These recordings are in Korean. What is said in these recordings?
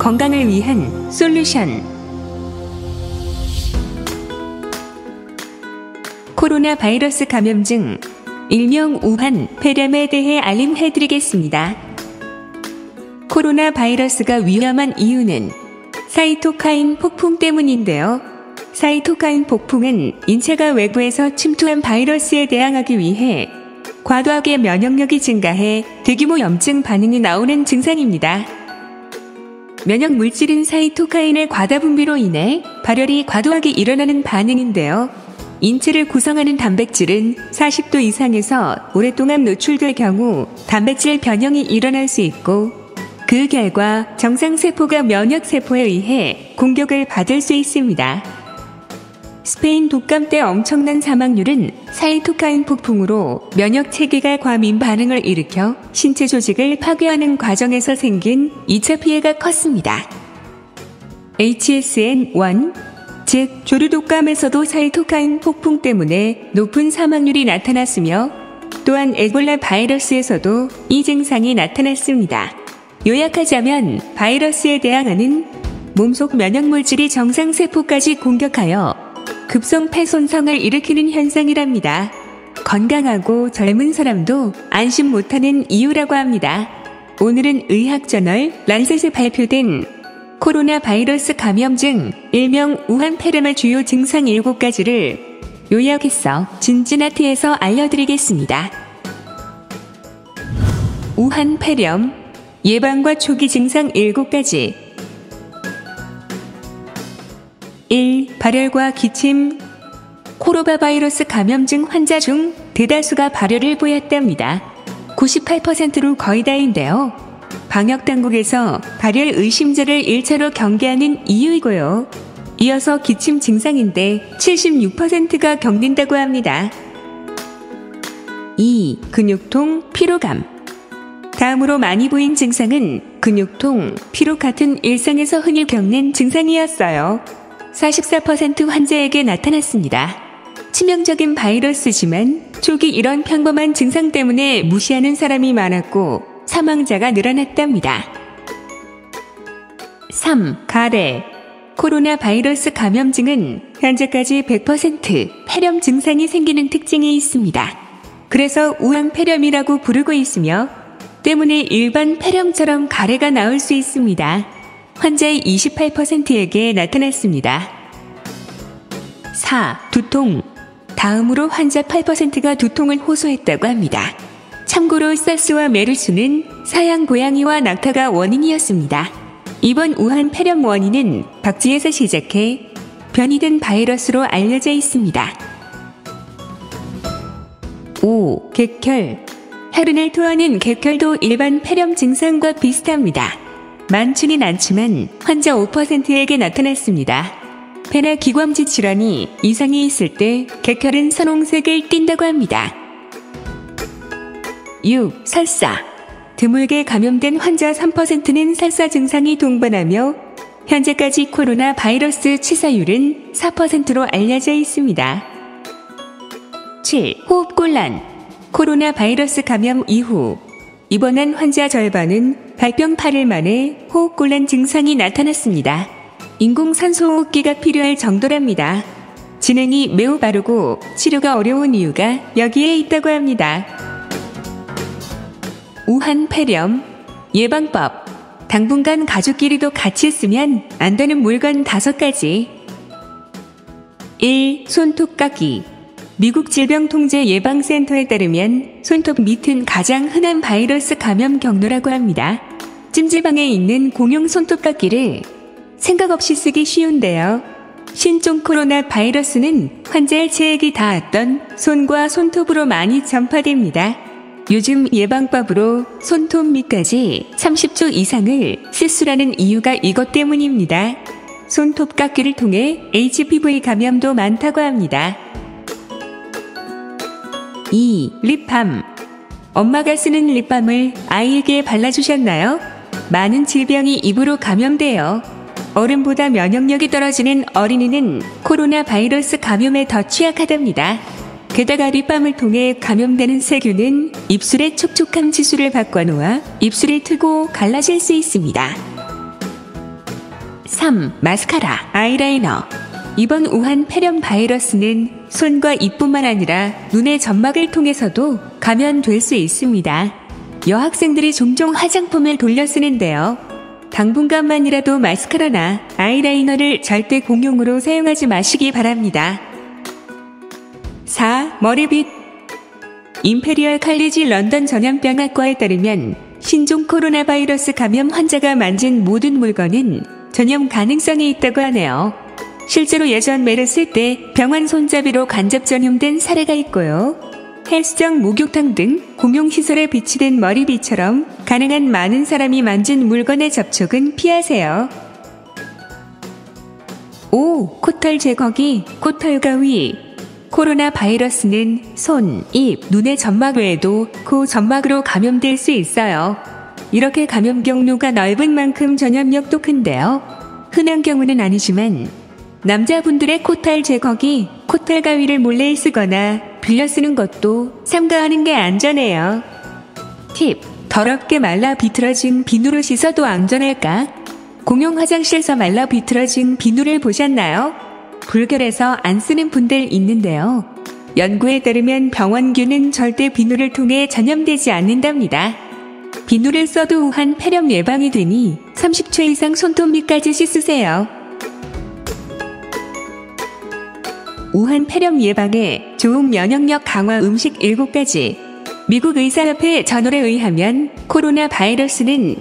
건강을 위한 솔루션. 코로나 바이러스 감염증, 일명 우한 폐렴에 대해 알림해드리겠습니다. 코로나 바이러스가 위험한 이유는 사이토카인 폭풍 때문인데요. 사이토카인 폭풍은 인체가 외부에서 침투한 바이러스에 대항하기 위해 과도하게 면역력이 증가해 대규모 염증 반응이 나오는 증상입니다. 면역 물질인 사이토카인의 과다 분비로 인해 발열이 과도하게 일어나는 반응인데요. 인체를 구성하는 단백질은 40도 이상에서 오랫동안 노출될 경우 단백질 변형이 일어날 수 있고, 그 결과 정상세포가 면역세포에 의해 공격을 받을 수 있습니다. 스페인 독감 때 엄청난 사망률은 사이토카인 폭풍으로 면역체계가 과민 반응을 일으켜 신체 조직을 파괴하는 과정에서 생긴 2차 피해가 컸습니다. HSN1, 즉 조류독감에서도 사이토카인 폭풍 때문에 높은 사망률이 나타났으며, 또한 에볼라 바이러스에서도 이 증상이 나타났습니다. 요약하자면 바이러스에 대항하는 몸속 면역물질이 정상세포까지 공격하여 급성 폐손상을 일으키는 현상이랍니다. 건강하고 젊은 사람도 안심 못하는 이유라고 합니다. 오늘은 의학저널 란셋에 발표된 코로나 바이러스 감염증, 일명 우한 폐렴의 주요 증상 7가지를 요약해서 진진아트에서 알려드리겠습니다. 우한 폐렴, 예방과 초기 증상 7가지. 1. 발열과 기침. 코로나 바이러스 감염증 환자 중 대다수가 발열을 보였답니다. 98%로 거의 다인데요. 방역당국에서 발열 의심자를 1차로 경계하는 이유이고요. 이어서 기침 증상인데 76%가 겪는다고 합니다. 2. 근육통, 피로감. 다음으로 많이 보인 증상은 근육통, 피로 같은 일상에서 흔히 겪는 증상이었어요. 44% 환자에게 나타났습니다. 치명적인 바이러스지만 초기 이런 평범한 증상 때문에 무시하는 사람이 많았고 사망자가 늘어났답니다. 3. 가래. 코로나 바이러스 감염증은 현재까지 100% 폐렴 증상이 생기는 특징이 있습니다. 그래서 우한 폐렴이라고 부르고 있으며, 때문에 일반 폐렴처럼 가래가 나올 수 있습니다. 환자의 28%에게 나타났습니다. 4. 두통. 다음으로 환자 8%가 두통을 호소했다고 합니다. 참고로 사스와 메르스는 사양 고양이와 낙타가 원인이었습니다. 이번 우한 폐렴 원인은 박쥐에서 시작해 변이된 바이러스로 알려져 있습니다. 5. 객혈. 혈흔을 토하는 객혈도 일반 폐렴 증상과 비슷합니다. 많지는 않지만 환자 5%에게 나타났습니다. 폐나 기관지 질환이 이상이 있을 때 객혈은 선홍색을 띈다고 합니다. 6. 설사. 드물게 감염된 환자 3%는 설사 증상이 동반하며 현재까지 코로나 바이러스 치사율은 4%로 알려져 있습니다. 7. 호흡곤란. 코로나 바이러스 감염 이후 입원한 환자 절반은 발병 8일 만에 호흡곤란 증상이 나타났습니다. 인공산소호흡기가 필요할 정도랍니다. 진행이 매우 빠르고 치료가 어려운 이유가 여기에 있다고 합니다. 우한 폐렴, 예방법. 당분간 가족끼리도 같이 쓰면 안 되는 물건 5가지. 1. 손톱 깎기. 미국 질병통제예방센터에 따르면 손톱 밑은 가장 흔한 바이러스 감염 경로라고 합니다. 찜질방에 있는 공용 손톱 깎기를 생각 없이 쓰기 쉬운데요. 신종 코로나 바이러스는 환자의 체액이 닿았던 손과 손톱으로 많이 전파됩니다. 요즘 예방법으로 손톱 밑까지 30초 이상을 씻으라는 이유가 이것 때문입니다. 손톱 깎기를 통해 HPV 감염도 많다고 합니다. 2. 립밤. 엄마가 쓰는 립밤을 아이에게 발라주셨나요? 많은 질병이 입으로 감염돼요. 어른보다 면역력이 떨어지는 어린이는 코로나 바이러스 감염에 더 취약하답니다. 게다가 립밤을 통해 감염되는 세균은 입술의 촉촉함 지수를 바꿔놓아 입술이 트고 갈라질 수 있습니다. 3. 마스카라, 아이라이너. 이번 우한 폐렴 바이러스는 손과 입뿐만 아니라 눈의 점막을 통해서도 감염될 수 있습니다. 여학생들이 종종 화장품을 돌려 쓰는데요. 당분간만이라도 마스카라나 아이라이너를 절대 공용으로 사용하지 마시기 바랍니다. 4. 머리빗. 임페리얼 칼리지 런던 전염병학과에 따르면 신종 코로나 바이러스 감염 환자가 만진 모든 물건은 전염 가능성이 있다고 하네요. 실제로 예전 메르스 때 병원 손잡이로 간접 전염된 사례가 있고요. 헬스장, 목욕탕 등 공용시설에 비치된 머리빗처럼 가능한 많은 사람이 만진 물건의 접촉은 피하세요. 5. 코털 제거기, 코털 가위. 코로나 바이러스는 손, 입, 눈의 점막 외에도 코 점막으로 감염될 수 있어요. 이렇게 감염 경로가 넓은 만큼 전염력도 큰데요. 흔한 경우는 아니지만 남자분들의 코털 제거기, 코털 가위를 몰래 쓰거나 빌려 쓰는 것도 삼가하는 게 안전해요. 팁. 더럽게 말라 비틀어진 비누로 씻어도 안전할까? 공용 화장실에서 말라 비틀어진 비누를 보셨나요? 불결해서 안 쓰는 분들 있는데요. 연구에 따르면 병원균은 절대 비누를 통해 전염되지 않는답니다. 비누를 써도 우한 폐렴 예방이 되니 30초 이상 손톱 밑까지 씻으세요. 우한 폐렴 예방에 좋은 면역력 강화 음식 7가지. 미국 의사협회 저널에 의하면 코로나 바이러스는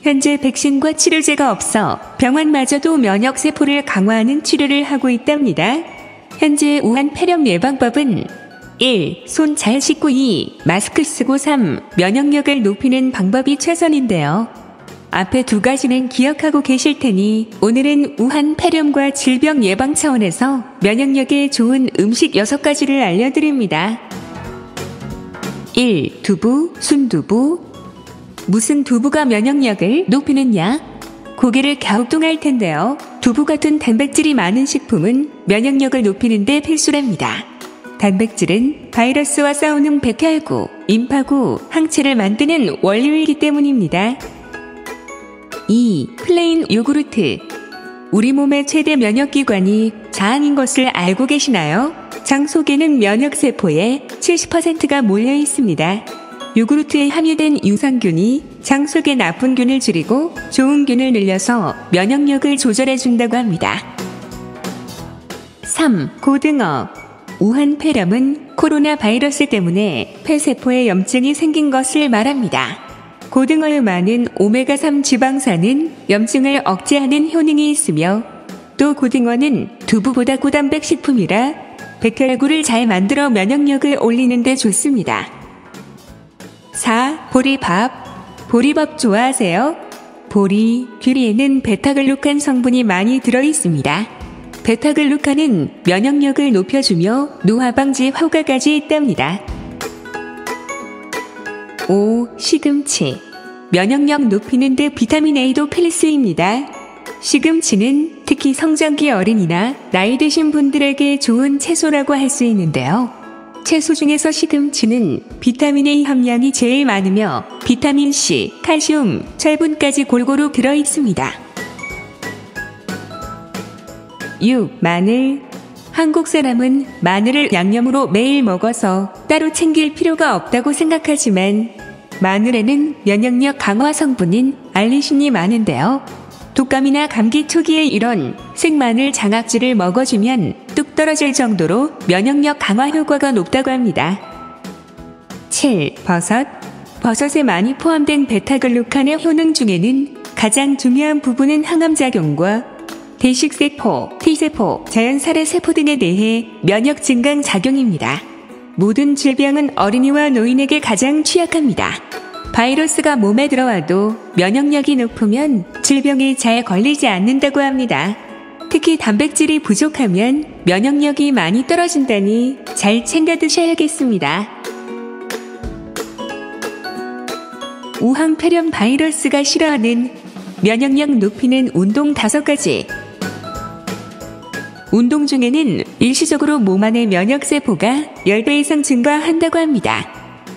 현재 백신과 치료제가 없어 병원마저도 면역세포를 강화하는 치료를 하고 있답니다. 현재 우한 폐렴 예방법은 1. 손 잘 씻고 2. 마스크 쓰고 3. 면역력을 높이는 방법이 최선인데요. 앞에 2가지는 기억하고 계실 테니 오늘은 우한 폐렴과 질병 예방 차원에서 면역력에 좋은 음식 6가지를 알려드립니다. 1. 두부, 순두부. 무슨 두부가 면역력을 높이느냐? 고개를 갸우뚱할 텐데요. 두부 같은 단백질이 많은 식품은 면역력을 높이는 데 필수랍니다. 단백질은 바이러스와 싸우는 백혈구, 임파구, 항체를 만드는 원료이기 때문입니다. 2. 플레인 요구르트. 우리 몸의 최대 면역기관이 장인 것을 알고 계시나요? 장 속에는 면역세포의 70%가 몰려 있습니다. 요구르트에 함유된 유산균이 장 속의 나쁜 균을 줄이고 좋은 균을 늘려서 면역력을 조절해준다고 합니다. 3. 고등어. 우한 폐렴은 코로나 바이러스 때문에 폐세포에 염증이 생긴 것을 말합니다. 고등어에 많은 오메가3 지방산은 염증을 억제하는 효능이 있으며 또 고등어는 두부보다 고단백 식품이라 백혈구를 잘 만들어 면역력을 올리는 데 좋습니다. 4. 보리밥. 보리밥 좋아하세요? 보리, 귀리에는 베타글루칸 성분이 많이 들어있습니다. 베타글루칸은 면역력을 높여주며 노화 방지 효과까지 있답니다. 5. 시금치. 면역력 높이는 데 비타민 A도 필수입니다. 시금치는 특히 성장기 어린이나 나이 드신 분들에게 좋은 채소라고 할 수 있는데요. 채소 중에서 시금치는 비타민 A 함량이 제일 많으며 비타민 C, 칼슘, 철분까지 골고루 들어있습니다. 6. 마늘. 한국 사람은 마늘을 양념으로 매일 먹어서 따로 챙길 필요가 없다고 생각하지만 마늘에는 면역력 강화 성분인 알리신이 많은데요. 독감이나 감기 초기에 이런 생마늘 장아찌를 먹어주면 뚝 떨어질 정도로 면역력 강화 효과가 높다고 합니다. 7. 버섯. 버섯에 많이 포함된 베타글루칸의 효능 중에는 가장 중요한 부분은 항암작용과 대식세포, T세포, 자연살해 세포 등에 대해 면역 증강 작용입니다. 모든 질병은 어린이와 노인에게 가장 취약합니다. 바이러스가 몸에 들어와도 면역력이 높으면 질병이 잘 걸리지 않는다고 합니다. 특히 단백질이 부족하면 면역력이 많이 떨어진다니 잘 챙겨 드셔야겠습니다. 우한 폐렴 바이러스가 싫어하는 면역력 높이는 운동 5가지. 운동 중에는 일시적으로 몸 안의 면역세포가 10배 이상 증가한다고 합니다.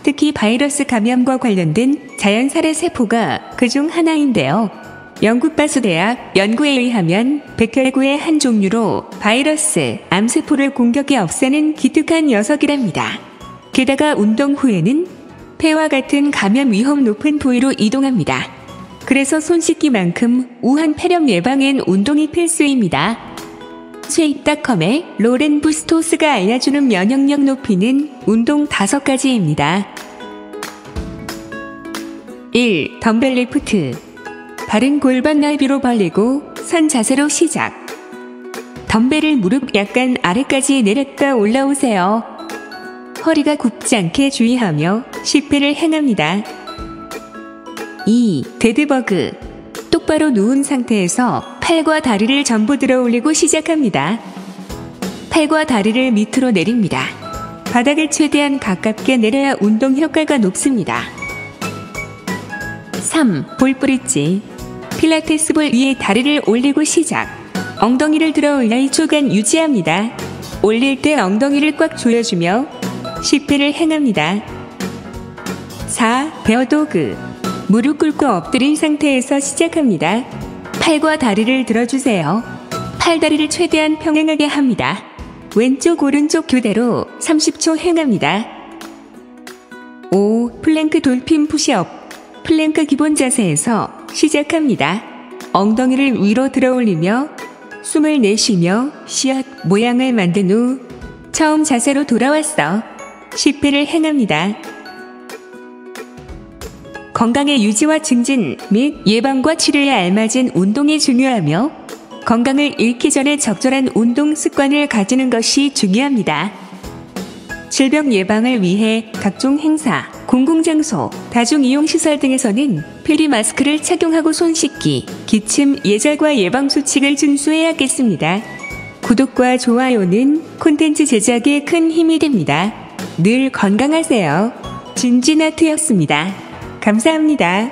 특히 바이러스 감염과 관련된 자연살해 세포가 그중 하나인데요. 영국 바수대학 연구에 의하면 백혈구의 한 종류로 바이러스, 암세포를 공격해 없애는 기특한 녀석이랍니다. 게다가 운동 후에는 폐와 같은 감염 위험 높은 부위로 이동합니다. 그래서 손 씻기만큼 우한 폐렴 예방엔 운동이 필수입니다. 쉐입닷컴의 로렌 부스토스가 알려주는 면역력 높이는 운동 5가지입니다. 1. 덤벨 리프트. 발은 골반 넓이로 벌리고 선 자세로 시작. 덤벨을 무릎 약간 아래까지 내렸다 올라오세요. 허리가 굽지 않게 주의하며 10회를 행합니다. 2. 데드버그. 똑바로 누운 상태에서 팔과 다리를 전부 들어 올리고 시작합니다. 팔과 다리를 밑으로 내립니다. 바닥에 최대한 가깝게 내려야 운동 효과가 높습니다. 3. 볼브릿지. 필라테스 볼 위에 다리를 올리고 시작. 엉덩이를 들어 올려 2초간 유지합니다. 올릴 때 엉덩이를 꽉 조여주며 10회를 행합니다. 4. 베어도그. 무릎 꿇고 엎드린 상태에서 시작합니다. 팔과 다리를 들어주세요. 팔다리를 최대한 평행하게 합니다. 왼쪽 오른쪽 교대로 30초 행합니다. 5. 플랭크 돌핀 푸시업. 플랭크 기본 자세에서 시작합니다. 엉덩이를 위로 들어 올리며 숨을 내쉬며 시엇 모양을 만든 후 처음 자세로 돌아왔어 10회를 행합니다. 건강의 유지와 증진 및 예방과 치료에 알맞은 운동이 중요하며 건강을 잃기 전에 적절한 운동 습관을 가지는 것이 중요합니다. 질병 예방을 위해 각종 행사, 공공장소, 다중이용시설 등에서는 필히 마스크를 착용하고 손 씻기, 기침, 예절과 예방수칙을 준수해야겠습니다. 구독과 좋아요는 콘텐츠 제작에 큰 힘이 됩니다. 늘 건강하세요. 진진아트였습니다. 감사합니다.